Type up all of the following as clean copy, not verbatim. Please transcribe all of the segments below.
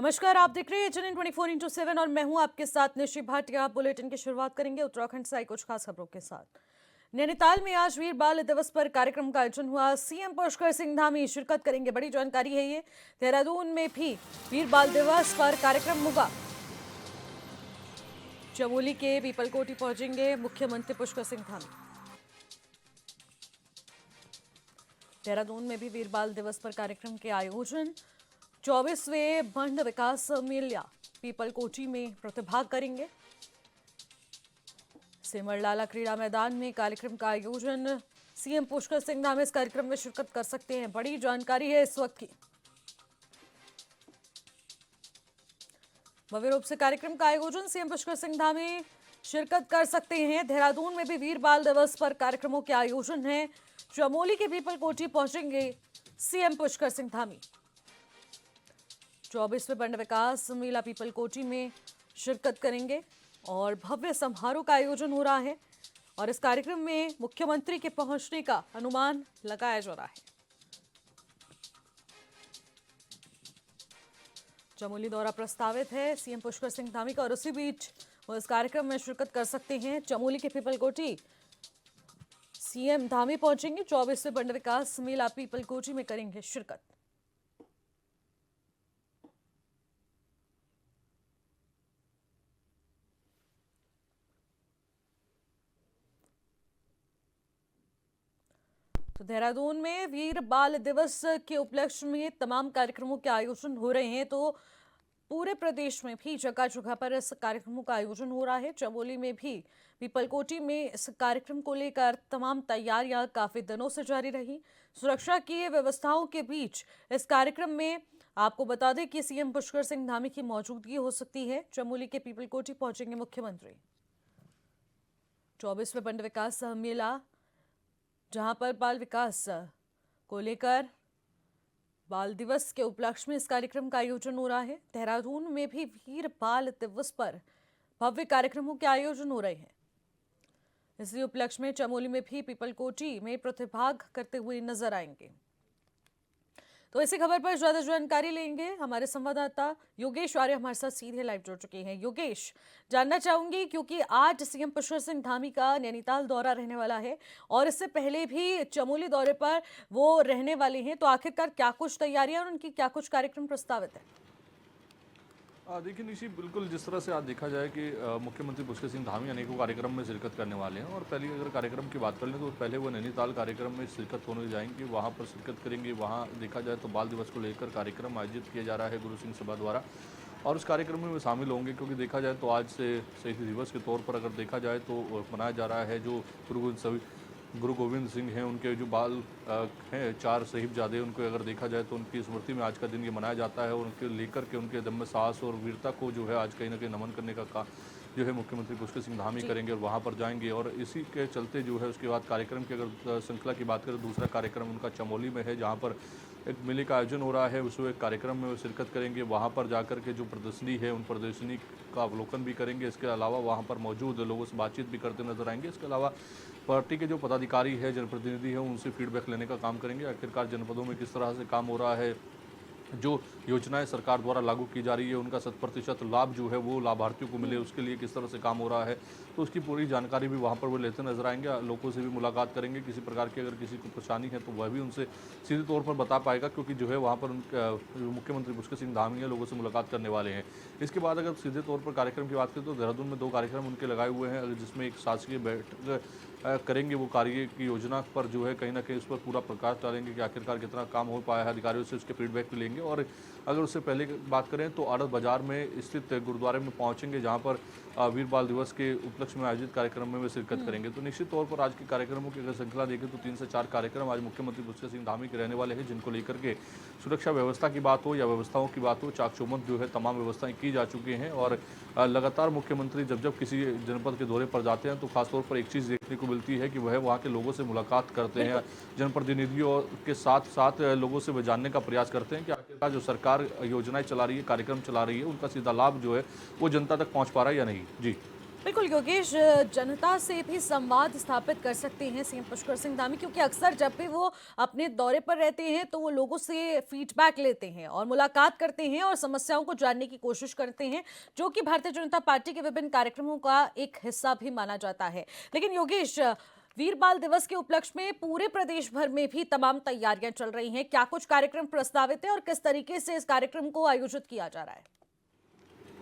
नमस्कार, आप देख रहे हैं एचएनएन 24/7 और मैं हूं आपके साथ निशि भाटिया। बुलेटिन की शुरुआत करेंगे उत्तराखंड से आई कुछ खास खबरों के साथ। नैनीताल में आज वीर बाल दिवस पर कार्यक्रम का आयोजन हुआ। सीएम पुष्कर सिंह धामी शिरकत करेंगे, बड़ी जानकारी है ये। देहरादून में भी वीर बाल दिवस पर कार्यक्रम होगा। चमोली के पीपलकोटी पहुंचेंगे मुख्यमंत्री पुष्कर सिंह धामी। देहरादून में भी वीर बाल दिवस पर कार्यक्रम के आयोजन। 24वें बंड विकास मेला पीपलकोटी में प्रतिभाग करेंगे। सिमरलाला क्रीड़ा मैदान में कार्यक्रम का आयोजन। सीएम पुष्कर सिंह धामी इस कार्यक्रम में शिरकत कर सकते हैं, बड़ी जानकारी है इस वक्त की। भव्य रूप से कार्यक्रम का आयोजन, सीएम पुष्कर सिंह धामी शिरकत कर सकते हैं। देहरादून में भी वीर बाल दिवस पर कार्यक्रमों के आयोजन है। चमोली के पीपलकोटी पहुंचेंगे सीएम पुष्कर सिंह धामी। 24वें बंड विकास मेला पीपलकोटी में शिरकत करेंगे और भव्य समारोह का आयोजन हो रहा है और इस कार्यक्रम में मुख्यमंत्री के पहुंचने का अनुमान लगाया जा रहा है। चमोली दौरा प्रस्तावित है सीएम पुष्कर सिंह धामी का और उसी बीच वो इस कार्यक्रम में शिरकत कर सकते हैं। चमोली के पीपलकोटी सीएम धामी पहुंचेंगे। 24वें बंड विकास मेला पीपलकोटी में करेंगे शिरकत। तो देहरादून में वीर बाल दिवस के उपलक्ष्य में तमाम कार्यक्रमों के आयोजन हो रहे हैं, तो पूरे प्रदेश में भी जगह जगह पर इस कार्यक्रमों का आयोजन हो रहा है। चमोली में भी पीपलकोटी में इस कार्यक्रम को लेकर तमाम तैयारियां काफी दिनों से जारी रही। सुरक्षा की व्यवस्थाओं के बीच इस कार्यक्रम में आपको बता दें कि सीएम पुष्कर सिंह धामी की मौजूदगी हो सकती है। चमोली के पीपलकोटी पहुंचेंगे मुख्यमंत्री। 24वें बंड विकास मेला, जहां पर बाल विकास को लेकर बाल दिवस के उपलक्ष्य में इस कार्यक्रम का आयोजन हो रहा है। देहरादून में भी वीर बाल दिवस पर भव्य कार्यक्रमों के आयोजन हो रहे हैं। इसी उपलक्ष्य में चमोली में भी पीपलकोटी में प्रतिभाग करते हुए नजर आएंगे। तो इसी खबर पर ज्यादा जानकारी लेंगे हमारे संवाददाता योगेश आर्य हमारे साथ सीधे लाइव जुड़ चुके हैं। योगेश, जानना चाहूंगी क्योंकि आज सीएम पुष्कर सिंह धामी का नैनीताल दौरा रहने वाला है और इससे पहले भी चमोली दौरे पर वो रहने वाले हैं, तो आखिरकार क्या कुछ तैयारियां और उनकी क्या कुछ कार्यक्रम प्रस्तावित है? देखिए निशी, बिल्कुल जिस तरह से आज देखा जाए कि मुख्यमंत्री पुष्कर सिंह धामी अनेकों कार्यक्रम में शिरकत करने वाले हैं और पहले अगर कार्यक्रम की बात कर लें तो पहले वो नैनीताल कार्यक्रम में शिरकत होने जाएंगे, वहाँ पर शिरकत करेंगे। वहाँ देखा जाए तो बाल दिवस को लेकर कार्यक्रम आयोजित किया जा रहा है गुरु सिंह सभा द्वारा और उस कार्यक्रम में वे शामिल होंगे, क्योंकि देखा जाए तो आज से शहीद दिवस के तौर पर अगर देखा जाए तो मनाया जा रहा है। जो गुरु गोविंद सिंह हैं, उनके जो बाल हैं 4 साहिबजादे, उनको अगर देखा जाए तो उनकी स्मृति में आज का दिन ये मनाया जाता है और उनके लेकर के उनके दम में साहस और वीरता को जो है आज कहीं ना कहीं नमन करने का जो है मुख्यमंत्री पुष्कर सिंह धामी करेंगे और वहाँ पर जाएंगे। और इसी के चलते जो है उसके बाद कार्यक्रम की अगर श्रृंखला की बात करें, दूसरा कार्यक्रम उनका चमोली में है, जहाँ पर एक मेले का आयोजन हो रहा है। उसमें एक कार्यक्रम में वो शिरकत करेंगे। वहाँ पर जाकर के जो प्रदर्शनी है उन प्रदर्शनी का अवलोकन भी करेंगे। इसके अलावा वहाँ पर मौजूद लोगों से बातचीत भी करते नजर आएंगे। इसके अलावा पार्टी के जो पदाधिकारी है, जनप्रतिनिधि हैं, उनसे फीडबैक लेने का काम करेंगे। आखिरकार जनपदों में किस तरह से काम हो रहा है, जो योजनाएं सरकार द्वारा लागू की जा रही है उनका 100% लाभ जो है वो लाभार्थियों को मिले, उसके लिए किस तरह से काम हो रहा है, तो उसकी पूरी जानकारी भी वहाँ पर वो लेते नजर आएंगे। लोगों से भी मुलाकात करेंगे। किसी प्रकार की अगर किसी को परेशानी है तो वह भी उनसे सीधे तौर पर बता पाएगा, क्योंकि जो है वहाँ पर उनका मुख्यमंत्री पुष्कर सिंह धामी है, लोगों से मुलाकात करने वाले हैं। इसके बाद अगर सीधे तौर पर कार्यक्रम की बात करें तो देहरादून में 2 कार्यक्रम उनके लगाए हुए हैं, जिसमें एक शासकीय बैठक करेंगे। वो कार्य की योजना पर जो है कहीं ना कहीं उस पर पूरा प्रकाश डालेंगे कि आखिरकार कितना काम हो पाया है, अधिकारियों से उसके फीडबैक भी लेंगे। और अगर उससे पहले बात करें तो आड़त बाजार में स्थित गुरुद्वारे में पहुंचेंगे, जहां पर वीर बाल दिवस के उपलक्ष्य में आयोजित कार्यक्रम में वे शिरकत करेंगे। तो निश्चित तौर पर आज के कार्यक्रमों की अगर श्रृंखला देखें तो 3 से 4 कार्यक्रम आज मुख्यमंत्री पुष्कर सिंह धामी के रहने वाले हैं, जिनको लेकर के सुरक्षा व्यवस्था की बात हो या व्यवस्थाओं की बात हो, चाक चौबंद जो है तमाम व्यवस्थाएं की जा चुकी हैं। और लगातार मुख्यमंत्री जब किसी जनपद के दौरे पर जाते हैं तो खासतौर पर एक चीज़ देखने को मिलती है कि वह वहाँ के लोगों से मुलाकात करते हैं, जनप्रतिनिधियों के साथ साथ लोगों से वे जानने का प्रयास करते हैं कि आखिरकार जो सरकार योजनाएं चला रही है, कार्यक्रम चला रही है, उनका सीधा लाभ जो है वो जनता तक पहुँच पा रहा है या नहीं। जी बिल्कुल योगेश, जनता से भी संवाद स्थापित कर सकते हैं सीएम पुष्कर सिंह धामी, क्योंकि अक्सर जब भी वो अपने दौरे पर रहते हैं तो वो लोगों से फीडबैक लेते हैं और मुलाकात करते हैं और समस्याओं को जानने की कोशिश करते हैं, जो कि भारतीय जनता पार्टी के विभिन्न कार्यक्रमों का एक हिस्सा भी माना जाता है। लेकिन योगेश, वीर बाल दिवस के उपलक्ष्य में पूरे प्रदेश भर में भी तमाम तैयारियां चल रही हैं। क्या कुछ कार्यक्रम प्रस्तावित है और किस तरीके से इस कार्यक्रम को आयोजित किया जा रहा है?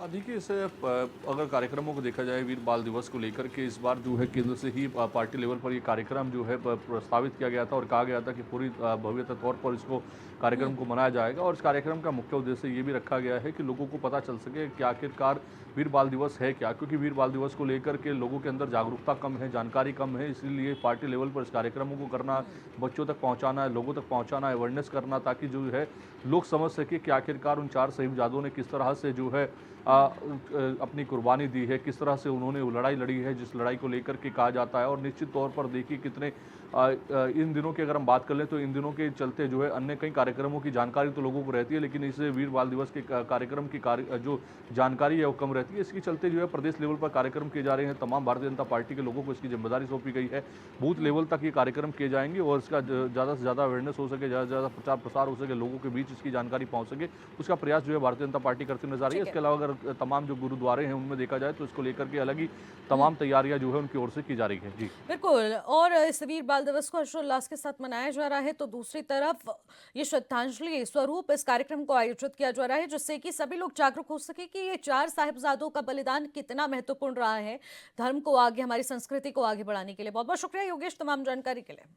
देखिए इसे अगर कार्यक्रमों को देखा जाए वीर बाल दिवस को लेकर के इस बार जो है केंद्र से ही पार्टी लेवल पर ये कार्यक्रम जो है प्रस्तावित किया गया था और कहा गया था कि पूरी भव्यता तौर पर इसको कार्यक्रम को मनाया जाएगा। और इस कार्यक्रम का मुख्य उद्देश्य ये भी रखा गया है कि लोगों को पता चल सके कि आखिरकार वीर बाल दिवस है क्या, क्योंकि वीर बाल दिवस को लेकर के लोगों के अंदर जागरूकता कम है, जानकारी कम है। इसीलिए पार्टी लेवल पर इस कार्यक्रमों को करना, बच्चों तक पहुँचाना है, लोगों तक पहुँचाना, अवेयरनेस करना, ताकि जो है लोग समझ सके कि आखिरकार उन 4 साहिबजादों ने किस तरह से जो है अपनी कुर्बानी दी है, किस तरह से उन्होंने वो लड़ाई लड़ी है, जिस लड़ाई को लेकर के कहा जाता है। और निश्चित तौर पर देखिए कितने इन दिनों की अगर हम बात कर लें तो इन दिनों के चलते जो है अन्य कई कार्यक्रमों की जानकारी तो लोगों को रहती है, लेकिन इसे वीर बाल दिवस के कार्यक्रम की जो जानकारी है वो कम रहती है। इसके चलते जो है प्रदेश लेवल पर कार्यक्रम किए जा रहे हैं। तमाम भारतीय जनता पार्टी के लोगों को इसकी जिम्मेदारी सौंपी गई है। बूथ लेवल तक ये कार्यक्रम किए जाएंगे और इसका ज़्यादा से ज़्यादा अवेयरनेस हो सके, ज़्यादा से ज़्यादा प्रचार प्रसार हो सके, लोगों के बीच इसकी जानकारी पहुँच सके, उसका प्रयास जो है भारतीय जनता पार्टी करती नजर आ रही है। ठीक है। इसके अलावा अगर तमाम जो गुरुद्वारे हैं उनमें देखा जाए तो इसको लेकर के अलग ही तमाम तैयारियां जो है उनकी ओर से की जा रही है। जी बिल्कुल, और इस वीर बाल दिवस को हर्षोल्लास के साथ मनाया जा रहा है, तो दूसरी तरफ ये श्रद्धांजलि स्वरूप इस कार्यक्रम को आयोजित किया जा रहा है, जिससे कि सभी लोग जागरूक हो सके कि ये 4 साहिबजादों का बलिदान कितना महत्वपूर्ण रहा है धर्म को आगे, हमारी संस्कृति को आगे बढ़ाने के लिए। बहुत बहुत शुक्रिया योगेश तमाम जानकारी के लिए।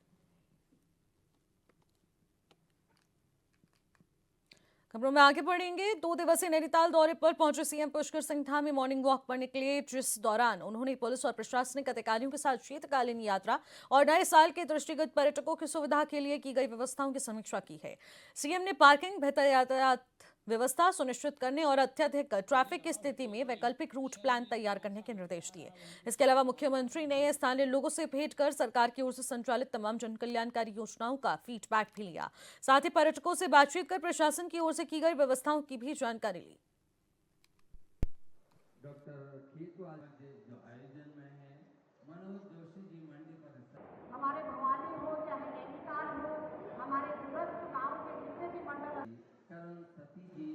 खबरों में आगे बढ़ेंगे। 2 दिवसीय नैनीताल दौरे पर पहुंचे CM Pushkar Singh Dhami morning walk पर निकले, जिस दौरान उन्होंने पुलिस और प्रशासनिक अधिकारियों के साथ शीतकालीन यात्रा और नए साल के दृष्टिगत पर्यटकों की सुविधा के लिए की गई व्यवस्थाओं की समीक्षा की है। सीएम ने पार्किंग, बेहतर यातायात व्यवस्था सुनिश्चित करने और अत्यधिक ट्रैफिक की स्थिति में वैकल्पिक रूट प्लान तैयार करने के निर्देश दिए। इसके अलावा मुख्यमंत्री ने स्थानीय लोगों से भेंट कर सरकार की ओर से संचालित तमाम जनकल्याणकारी योजनाओं का फीडबैक भी लिया। साथ ही पर्यटकों से बातचीत कर प्रशासन की ओर से की गई व्यवस्थाओं की भी जानकारी ली। डॉक्टर खेतवाल जी जो आयोजन में है, मनोज जोशी जी मंडी पर हमारे भवानी हो चाहे नैनीताल हो, हमारे दूरस्थ गांव के जितने भी मंडल करण सती जी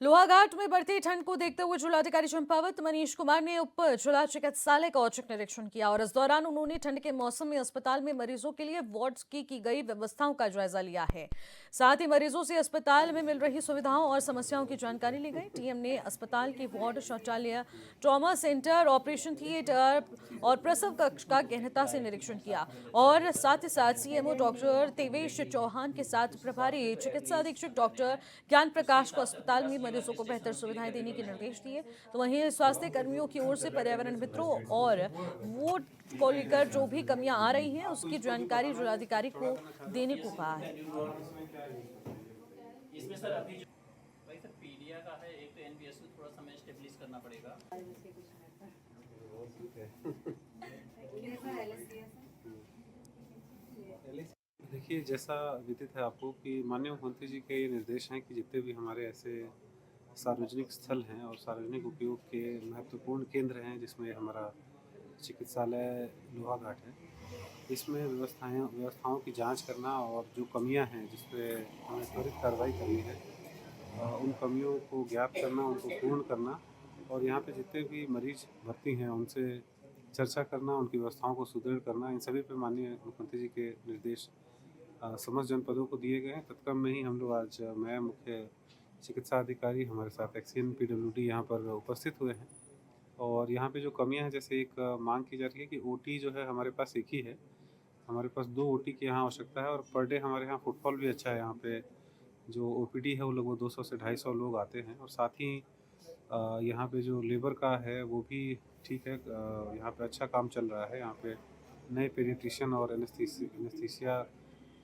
लोहाघाट में बढ़ती ठंड को देखते हुए जिलाधिकारी चंपावत मनीष कुमार ने उप जिला चिकित्सालय का औचक निरीक्षण किया और इस दौरान उन्होंने ठंड के मौसम में अस्पताल में मरीजों के लिए वार्ड्स की गई व्यवस्थाओं का जायजा लिया है। साथ ही मरीजों से अस्पताल में मिल रही सुविधाओं और समस्याओं की जानकारी ली गई। टीएम ने अस्पताल के वार्ड, शौचालय, ट्रॉमा सेंटर, ऑपरेशन थिएटर और प्रसव कक्ष का गहनता से निरीक्षण किया और साथ ही साथ सीएमओ डॉक्टर देवेश चौहान के साथ प्रभारी चिकित्सा अधीक्षक डॉक्टर ज्ञान प्रकाश को अस्पताल में मरीजों को बेहतर सुविधाएं देने के निर्देश दिए। तो वहीं स्वास्थ्य कर्मियों की ओर से पर्यावरण मित्रों और वोट को लेकर जो भी कमियां आ रही हैं उसकी जानकारी जिलाधिकारी को देने को कहा है। इसमें सर अभी भाई सर पीडिया का है, एक तो एनबीएस को थोड़ा समय स्टेबलिश करना पड़ेगा। देखिए, जैसा विदित है आपको कि माननीय मुख्यमंत्री जी के ये निर्देश हैं कि जितने भी हमारे ऐसे सार्वजनिक स्थल हैं और सार्वजनिक उपयोग के महत्वपूर्ण केंद्र हैं, जिसमें हमारा चिकित्सालय लोहाघाट है, इसमें व्यवस्थाओं की जांच करना और जो कमियां हैं जिस पे हमें त्वरित कार्रवाई करनी है, उन कमियों को ज्ञात करना, उनको पूर्ण करना और यहाँ पे जितने भी मरीज भर्ती हैं उनसे चर्चा करना, उनकी व्यवस्थाओं को सुदृढ़ करना, इन सभी पे माननीय मुख्यमंत्री जी के निर्देश समस्त जनपदों को दिए गए हैं। तत्क्रम में ही हम लोग आज मैं मुख्य चिकित्सा अधिकारी हमारे साथ एक्सीएन पीडब्ल्यूडी यहाँ पर उपस्थित हुए हैं और यहाँ पे जो कमियां हैं, जैसे एक मांग की जा रही है कि ओटी जो है हमारे पास एक ही है, हमारे पास 2 ओटी की यहाँ आवश्यकता है और पर डे हमारे यहाँ फुटफॉल भी अच्छा है। यहाँ पे जो ओपीडी है वो लगभग 200 से 250 लोग आते हैं और साथ ही यहाँ पे जो लेबर का है वो भी ठीक है। यहाँ पे अच्छा काम चल रहा है। यहाँ पे नए पेडिट्रिशियन और एनेस्थीसिया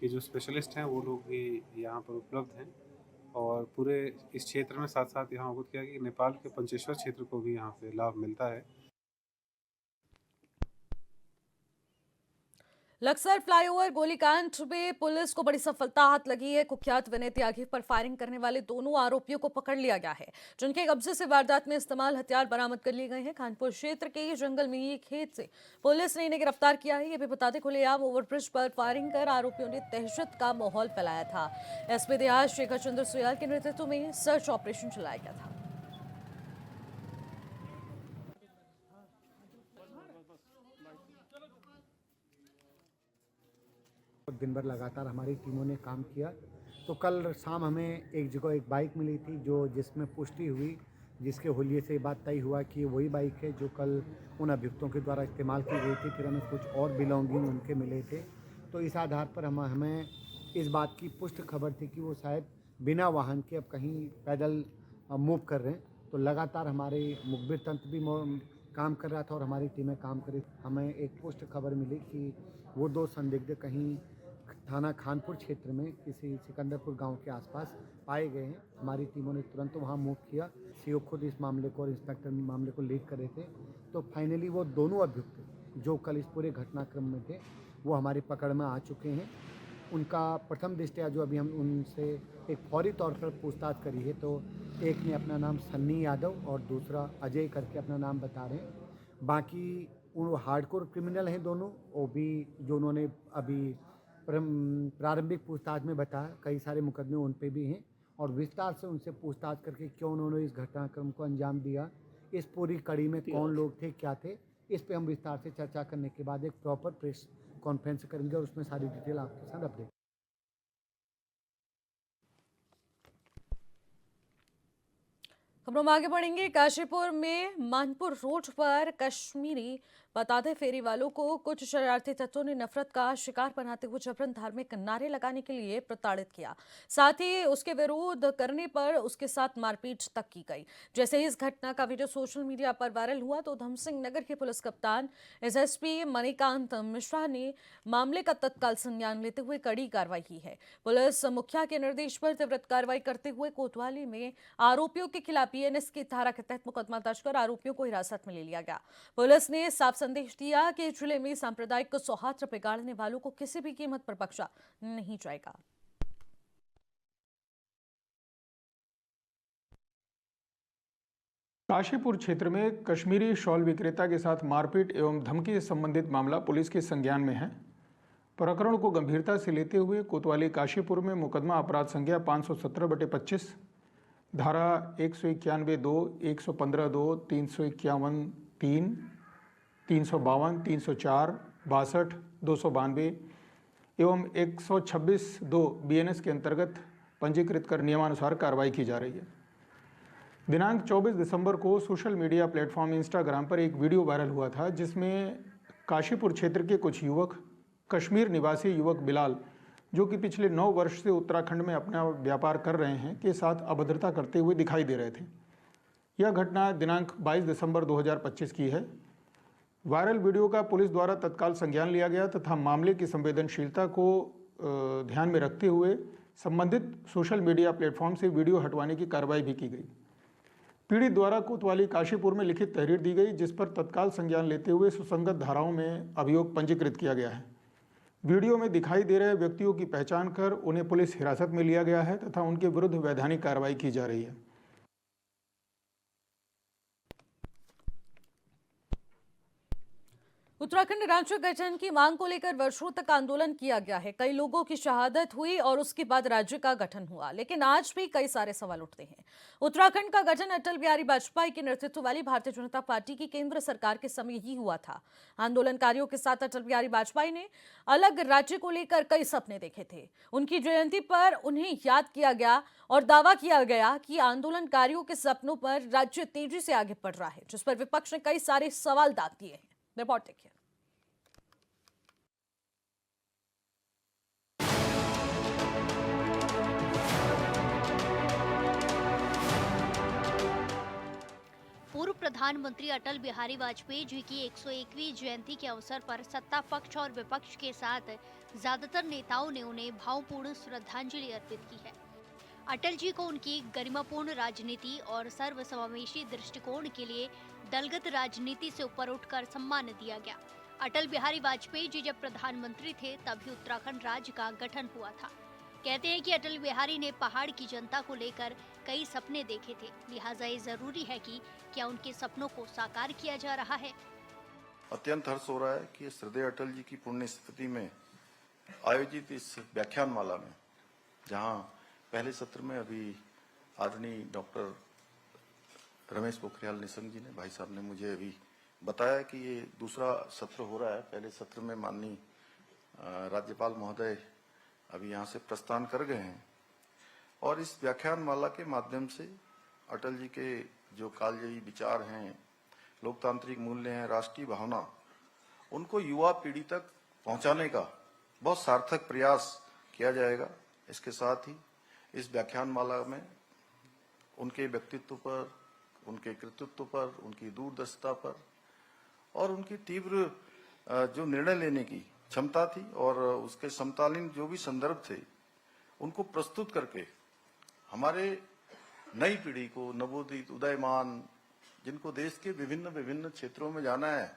के जो स्पेशलिस्ट हैं वो लोग भी यहाँ पर उपलब्ध हैं और पूरे इस क्षेत्र में साथ साथ यहाँ अवगत किया कि नेपाल के पंचेश्वर क्षेत्र को भी यहाँ पे लाभ मिलता है। लक्सर फ्लाईओवर गोलीकांड में पुलिस को बड़ी सफलता हाथ लगी है। कुख्यात विनय त्यागी पर फायरिंग करने वाले दोनों आरोपियों को पकड़ लिया गया है, जिनके कब्जे से वारदात में इस्तेमाल हथियार बरामद कर लिए गए हैं। कानपुर क्षेत्र के जंगल में एक खेत से पुलिस ने इन्हें गिरफ्तार किया है। ये भी बता दें, खुलेआम ओवरब्रिज पर फायरिंग कर आरोपियों ने दहशत का माहौल फैलाया था। एसपी देहात शेखर चंद्र सुयाल के नेतृत्व में सर्च ऑपरेशन चलाया गया था। दिन भर लगातार हमारी टीमों ने काम किया। तो कल शाम हमें एक जगह एक बाइक मिली थी जिसमें पुष्टि हुई, जिसके हुलिये से बात तय हुआ कि वही बाइक है जो कल उन अभियुक्तों के द्वारा इस्तेमाल की गई थी। फिर हमें कुछ और बिलोंगिंग उनके मिले थे। तो इस आधार पर हमें इस बात की पुष्ट खबर थी कि वो शायद बिना वाहन के अब कहीं पैदल मूव कर रहे हैं। तो लगातार हमारे मुखबिर तंत्र भी काम कर रहा था और हमारी टीमें काम कर रही। हमें एक पुष्ट खबर मिली कि वो दो संदिग्ध कहीं थाना खानपुर क्षेत्र में किसी सिकंदरपुर गांव के आसपास पाए गए हैं। हमारी टीमों ने तुरंत वहां मूव किया। सीओ खुद इस मामले को और इंस्पेक्टर मामले को लीड कर रहे थे। तो फाइनली वो दोनों अभियुक्त जो कल इस पूरे घटनाक्रम में थे वो हमारी पकड़ में आ चुके हैं। उनका प्रथम दृष्टया जो अभी हम उनसे एक फौरी तौर पर पूछताछ करी है, तो एक ने अपना नाम सन्नी यादव और दूसरा अजय करके अपना नाम बता रहे हैं। बाकी वो हार्डकोर क्रिमिनल हैं दोनों। वो भी जो उन्होंने अभी प्रारंभिक पूछताछ में बताया, कई सारे मुकदमे उन पे भी हैं और विस्तार से उनसे पूछताछ करके क्यों उन्होंने इस घटनाक्रम को अंजाम दिया, इस पूरी कड़ी में कौन लोग थे, क्या थे, इस पे हम विस्तार से चर्चा करने के बाद एक प्रॉपर प्रेस कॉन्फ्रेंस करेंगे और उसमें सारी डिटेल आपके साथ अपडेट। खबरों में आगे बढ़ेंगे। काशीपुर में मानपुर रोड पर कश्मीरी बताते फेरी वालों को कुछ शरारती तत्वों ने नफरत का शिकार बनाते हुए जबरन धार्मिक नारे लगाने के लिए प्रताड़ित किया। साथ ही उसके विरोध करने पर उसके साथ मारपीट तक की गई। जैसे ही इस घटना का वीडियो सोशल मीडिया पर वायरल हुआ तो धमसिंह नगर के पुलिस कप्तान एसएसपी मणिकांत मिश्रा ने मामले का तत्काल संज्ञान लेते हुए कड़ी कार्रवाई की है। पुलिस मुखिया के निर्देश पर त्वरित कार्रवाई करते हुए कोतवाली में आरोपियों के खिलाफ बीएनएस की धारा के तहत मुकदमा दर्ज कर आरोपियों को हिरासत में ले लिया गया। पुलिस ने साफ संदेश दिया कि जिले में सांप्रदायिक सौहार्द बिगाड़ने वालों को किसी भी कीमत पर बख्शा नहीं जाएगा। काशीपुर क्षेत्र में कश्मीरी शॉल विक्रेता के साथ मारपीट एवं धमकी से संबंधित मामला पुलिस के संज्ञान में है। प्रकरण को गंभीरता से लेते हुए कोतवाली काशीपुर में मुकदमा अपराध संख्या 517/25 धारा 191(2), 115(2), 351(3), 352, 304, 62, 292 एवं 126(2) बीएनएस के अंतर्गत पंजीकृत कर नियमानुसार कार्रवाई की जा रही है। दिनांक 24 दिसंबर को सोशल मीडिया प्लेटफॉर्म इंस्टाग्राम पर एक वीडियो वायरल हुआ था, जिसमें काशीपुर क्षेत्र के कुछ युवक कश्मीर निवासी युवक बिलाल, जो कि पिछले 9 वर्ष से उत्तराखंड में अपना व्यापार कर रहे हैं, के साथ अभद्रता करते हुए दिखाई दे रहे थे। यह घटना दिनांक 22 दिसंबर 2025 की है। वायरल वीडियो का पुलिस द्वारा तत्काल संज्ञान लिया गया तथा मामले की संवेदनशीलता को ध्यान में रखते हुए संबंधित सोशल मीडिया प्लेटफॉर्म से वीडियो हटवाने की कार्रवाई भी की गई। पीड़ित द्वारा कोतवाली काशीपुर में लिखित तहरीर दी गई, जिस पर तत्काल संज्ञान लेते हुए सुसंगत धाराओं में अभियोग पंजीकृत किया गया है। वीडियो में दिखाई दे रहे व्यक्तियों की पहचान कर उन्हें पुलिस हिरासत में लिया गया है तथा उनके विरुद्ध वैधानिक कार्रवाई की जा रही है। उत्तराखंड राज्य गठन की मांग को लेकर वर्षों तक आंदोलन किया गया है। कई लोगों की शहादत हुई और उसके बाद राज्य का गठन हुआ, लेकिन आज भी कई सारे सवाल उठते हैं। उत्तराखंड का गठन अटल बिहारी वाजपेयी के नेतृत्व वाली भारतीय जनता पार्टी की केंद्र सरकार के समय ही हुआ था। आंदोलनकारियों के साथ अटल बिहारी वाजपेयी ने अलग राज्य को लेकर कई सपने देखे थे। उनकी जयंती पर उन्हें याद किया गया और दावा किया गया कि आंदोलनकारियों के सपनों पर राज्य तेजी से आगे बढ़ रहा है, जिस पर विपक्ष ने कई सारे सवाल दाग दिए हैं। रिपोर्ट देखिए। पूर्व प्रधानमंत्री अटल बिहारी वाजपेयी जी की 101वीं जयंती के अवसर पर सत्ता पक्ष और विपक्ष के साथ ज्यादातर नेताओं ने उन्हें भावपूर्ण श्रद्धांजलि अर्पित की है। अटल जी को उनकी गरिमापूर्ण राजनीति और सर्वसमावेशी दृष्टिकोण के लिए दलगत राजनीति से ऊपर उठकर सम्मान दिया गया। अटल बिहारी वाजपेयी जी जब प्रधानमंत्री थे तभी उत्तराखंड राज्य का गठन हुआ था। कहते हैं कि अटल बिहारी ने पहाड़ की जनता को लेकर कई सपने देखे थे, लिहाजा ये जरूरी है कि क्या उनके सपनों को साकार किया जा रहा है। अत्यंत हर्ष हो रहा है कि श्रद्धेय अटल जी की पुण्य स्मृति में आयोजित इस व्याख्यान माला में, जहां पहले सत्र में अभी आदरणीय डॉक्टर रमेश पोखरियाल निशंक जी ने, भाई साहब ने मुझे अभी बताया कि ये दूसरा सत्र हो रहा है। पहले सत्र में माननीय राज्यपाल महोदय अभी यहाँ से प्रस्थान कर गए हैं और इस व्याख्यान माला के माध्यम से अटल जी के जो कालजयी विचार हैं, लोकतांत्रिक मूल्य हैं, राष्ट्रीय भावना, उनको युवा पीढ़ी तक पहुंचाने का बहुत सार्थक प्रयास किया जाएगा। इसके साथ ही इस व्याख्यान माला में उनके व्यक्तित्व पर, उनके कृतित्व पर, उनकी दूरदर्शिता पर और उनकी तीव्र जो निर्णय लेने की क्षमता थी और उसके समकालीन जो भी संदर्भ थे, उनको प्रस्तुत करके हमारे नई पीढ़ी को, नवोदित उदयमान, जिनको देश के विभिन्न विभिन्न क्षेत्रों में जाना है,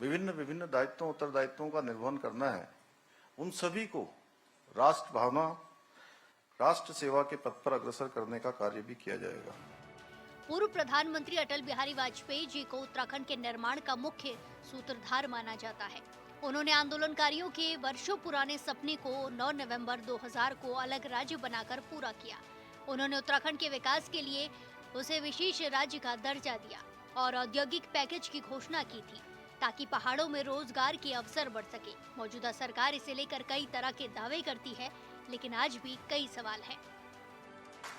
विभिन्न विभिन्न दायित्वों उत्तरदायित्वों का निर्वहन करना है, उन सभी को राष्ट्र भावना, राष्ट्र सेवा के पथ पर अग्रसर करने का कार्य भी किया जाएगा। पूर्व प्रधानमंत्री अटल बिहारी वाजपेयी जी को उत्तराखंड के निर्माण का मुख्य सूत्रधार माना जाता है। उन्होंने आंदोलनकारियों के वर्षों पुराने सपने को 9 नवंबर 2000 को अलग राज्य बनाकर पूरा किया। उन्होंने उत्तराखंड के विकास के लिए उसे विशेष राज्य का दर्जा दिया और औद्योगिक पैकेज की घोषणा की थी ताकि पहाड़ों में रोजगार के अवसर बढ़ सके। मौजूदा सरकार इसे लेकर कई तरह के दावे करती है, लेकिन आज भी कई सवाल हैं।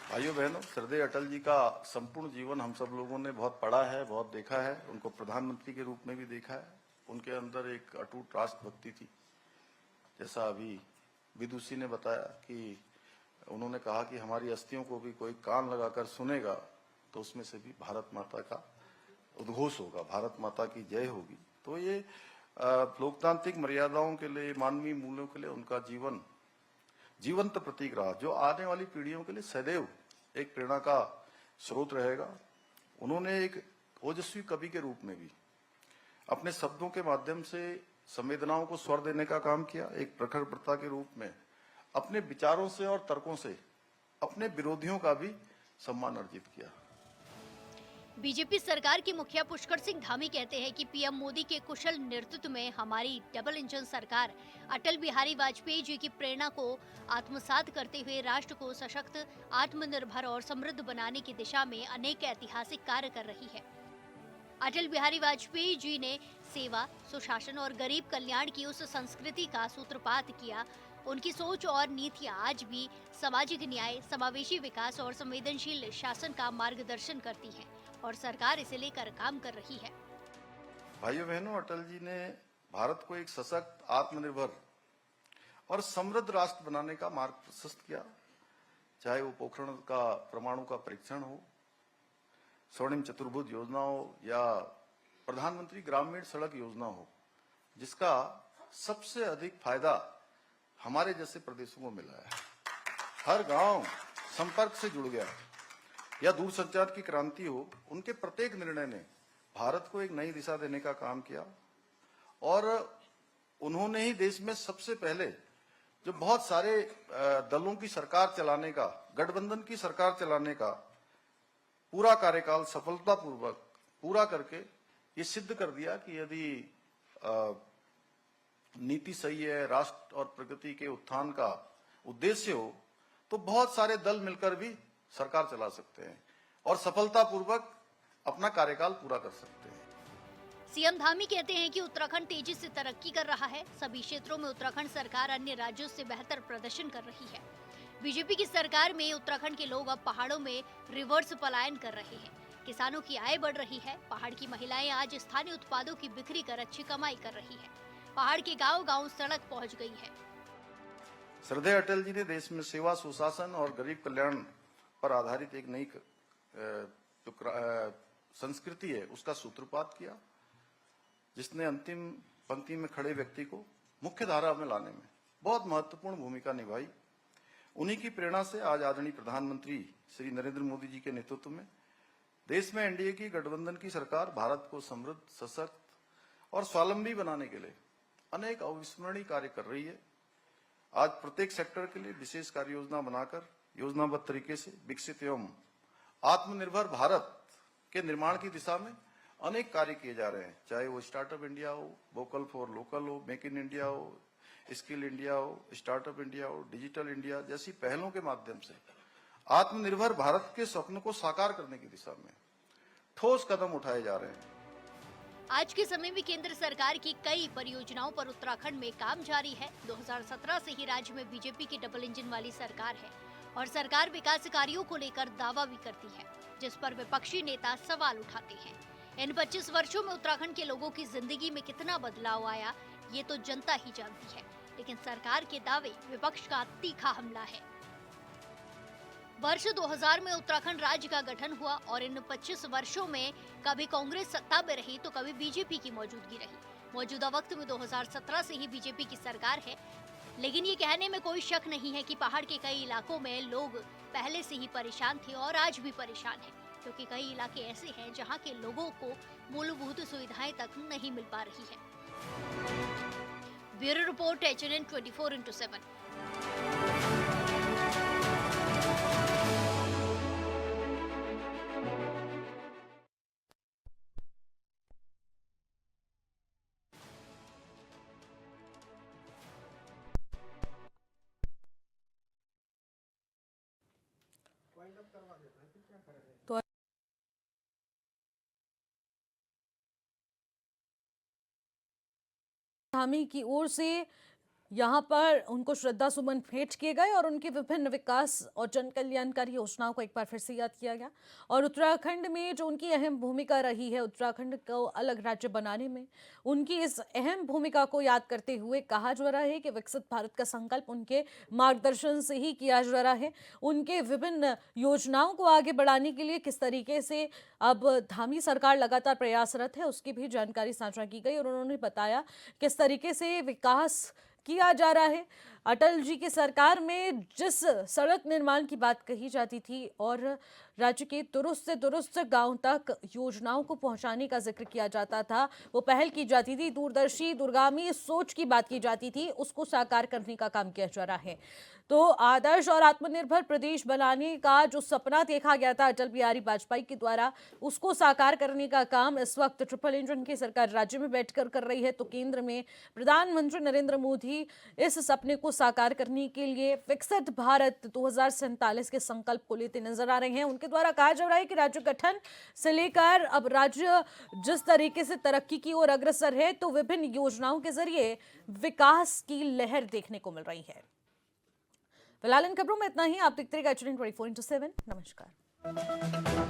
भाइयों बहनों, श्रद्धेय अटल जी का संपूर्ण जीवन हम सब लोगों ने बहुत पढ़ा है, बहुत देखा है। उनको प्रधानमंत्री के रूप में भी देखा है। उनके अंदर एक अटूट राष्ट्रभक्ति थी। जैसा अभी विदुषी ने बताया कि उन्होंने कहा कि हमारी अस्थियों को भी कोई कान लगाकर सुनेगा तो उसमें से भी भारत माता का उद्घोष होगा, भारत माता की जय होगी। तो ये लोकतांत्रिक मर्यादाओं के लिए, मानवीय मूल्यों के लिए उनका जीवन जीवंत प्रतीक रहा, जो आने वाली पीढ़ियों के लिए सदैव एक प्रेरणा का स्रोत रहेगा। उन्होंने एक ओजस्वी कवि के रूप में भी अपने शब्दों के माध्यम से संवेदनाओं को स्वर देने का काम किया। एक प्रखर वक्ता के रूप में अपने विचारों से और तर्कों से अपने विरोधियों का भी सम्मान अर्जित किया। बीजेपी सरकार के मुखिया पुष्कर सिंह धामी कहते हैं कि पीएम मोदी के कुशल नेतृत्व में हमारी डबल इंजन सरकार अटल बिहारी वाजपेयी जी की प्रेरणा को आत्मसात करते हुए राष्ट्र को सशक्त, आत्मनिर्भर और समृद्ध बनाने की दिशा में अनेक ऐतिहासिक कार्य कर रही है। अटल बिहारी वाजपेयी जी ने सेवा, सुशासन और गरीब कल्याण की उस संस्कृति का सूत्रपात किया। उनकी सोच और नीतियां आज भी सामाजिक न्याय, समावेशी विकास और संवेदनशील शासन का मार्गदर्शन करती हैं और सरकार इसे लेकर काम कर रही है। भाइयों बहनों, अटल जी ने भारत को एक सशक्त, आत्मनिर्भर और समृद्ध राष्ट्र बनाने का मार्ग प्रशस्त किया। चाहे वो पोखरण का परमाणु का परीक्षण हो, स्वर्णिम चतुर्भुज योजना हो या प्रधानमंत्री ग्रामीण सड़क योजना हो, जिसका सबसे अधिक फायदा हमारे जैसे प्रदेशों को मिला है। हर गांव संपर्क से जुड़ गया। या दूरसंचार की क्रांति हो, उनके प्रत्येक निर्णय ने भारत को एक नई दिशा देने का काम किया और उन्होंने ही देश में सबसे पहले जो बहुत सारे दलों की सरकार चलाने का, गठबंधन की सरकार चलाने का पूरा कार्यकाल सफलतापूर्वक पूरा करके ये सिद्ध कर दिया कि यदि नीति सही है, राष्ट्र और प्रगति के उत्थान का उद्देश्य हो, तो बहुत सारे दल मिलकर भी सरकार चला सकते हैं और सफलतापूर्वक अपना कार्यकाल पूरा कर सकते हैं। सीएम धामी कहते हैं कि उत्तराखंड तेजी से तरक्की कर रहा है। सभी क्षेत्रों में उत्तराखंड सरकार अन्य राज्यों से बेहतर प्रदर्शन कर रही है। बीजेपी की सरकार में उत्तराखंड के लोग अब पहाड़ों में रिवर्स पलायन कर रहे हैं। किसानों की आय बढ़ रही है। पहाड़ की महिलाएं आज स्थानीय उत्पादों की बिक्री कर अच्छी कमाई कर रही है। पहाड़ के गांव-गांव सड़क पहुंच गई है। श्रद्धेय अटल जी ने देश में सेवा, सुशासन और गरीब कल्याण पर आधारित एक नई संस्कृति है, उसका सूत्रपात किया, जिसने अंतिम पंक्ति में खड़े व्यक्ति को मुख्य धारा में लाने में बहुत महत्वपूर्ण भूमिका निभाई। उन्हीं की प्रेरणा से आज आदरणीय प्रधानमंत्री श्री नरेंद्र मोदी जी के नेतृत्व में देश में एनडीए की गठबंधन की सरकार भारत को समृद्ध, सशक्त और स्वावलंबी बनाने के लिए अनेक अविस्मरणीय कार्य कर रही है। आज प्रत्येक सेक्टर के लिए विशेष कार्य योजना बनाकर योजनाबद्ध तरीके से विकसित एवं आत्मनिर्भर भारत के निर्माण की दिशा में अनेक कार्य किए जा रहे हैं, चाहे वो स्टार्टअप इंडिया हो, वोकल फॉर लोकल हो, मेक इन इंडिया हो, स्किल इंडिया हो, स्टार्टअप इंडिया हो, डिजिटल इंडिया जैसी पहलों के माध्यम से आत्मनिर्भर भारत के सपनों को साकार करने की दिशा में ठोस कदम उठाए जा रहे हैं। आज के समय में केंद्र सरकार की कई परियोजनाओं पर उत्तराखंड में काम जारी है। 2017 से ही राज्य में बीजेपी की डबल इंजन वाली सरकार है और सरकार विकास कार्यों को लेकर दावा भी करती है, जिस पर विपक्षी नेता सवाल उठाते हैं। इन 25 वर्षों में उत्तराखंड के लोगों की जिंदगी में कितना बदलाव आया, ये तो जनता ही जानती है, लेकिन सरकार के दावे विपक्ष का तीखा हमला है। वर्ष 2000 में उत्तराखंड राज्य का गठन हुआ और इन 25 वर्षों में कभी कांग्रेस सत्ता में रही तो कभी बीजेपी की मौजूदगी रही। मौजूदा वक्त में 2017 से ही बीजेपी की सरकार है, लेकिन ये कहने में कोई शक नहीं है कि पहाड़ के कई इलाकों में लोग पहले से ही परेशान थे और आज भी परेशान हैं, क्योंकि कई इलाके ऐसे हैं जहां के लोगों को मूलभूत सुविधाएं तक नहीं मिल पा रही है। Bureau report HNN 24/7। तो धामी की ओर से यहाँ पर उनको श्रद्धा सुमन भेंट किए गए और उनकी विभिन्न विकास और जन कल्याणकारी योजनाओं को एक बार फिर से याद किया गया। और उत्तराखंड में जो उनकी अहम भूमिका रही है, उत्तराखंड को अलग राज्य बनाने में उनकी इस अहम भूमिका को याद करते हुए कहा जा रहा है कि विकसित भारत का संकल्प उनके मार्गदर्शन से ही किया जा रहा है। उनके विभिन्न योजनाओं को आगे बढ़ाने के लिए किस तरीके से अब धामी सरकार लगातार प्रयासरत है, उसकी भी जानकारी साझा की गई और उन्होंने बताया किस तरीके से विकास किया जा रहा है। अटल जी की सरकार में जिस सड़क निर्माण की बात कही जाती थी और राज्य के दुरुस्त से दुरुस्त गांव तक योजनाओं को पहुंचाने का जिक्र किया जाता था, वो पहल की जाती थी, दूरदर्शी दूरगामी सोच की बात की जाती थी, उसको साकार करने का काम किया जा रहा है। तो आदर्श और आत्मनिर्भर प्रदेश बनाने का जो सपना देखा गया था अटल बिहारी वाजपेयी के द्वारा, उसको साकार करने का काम इस वक्त ट्रिपल इंजन की सरकार राज्य में बैठकर कर रही है। तो केंद्र में प्रधानमंत्री नरेंद्र मोदी इस सपने को साकार करने के लिए विकसित भारत 2047 के संकल्प को लेते नजर आ रहे हैं। उनके द्वारा कहा जा रहा है कि राज्य गठन से लेकर अब राज्य जिस तरीके से तरक्की की ओर अग्रसर है, तो विभिन्न योजनाओं के जरिए विकास की लहर देखने को मिल रही है। फिलहाल इन खबरों में इतना ही। आप देखते रहिएगा HNN 24/7। नमस्कार।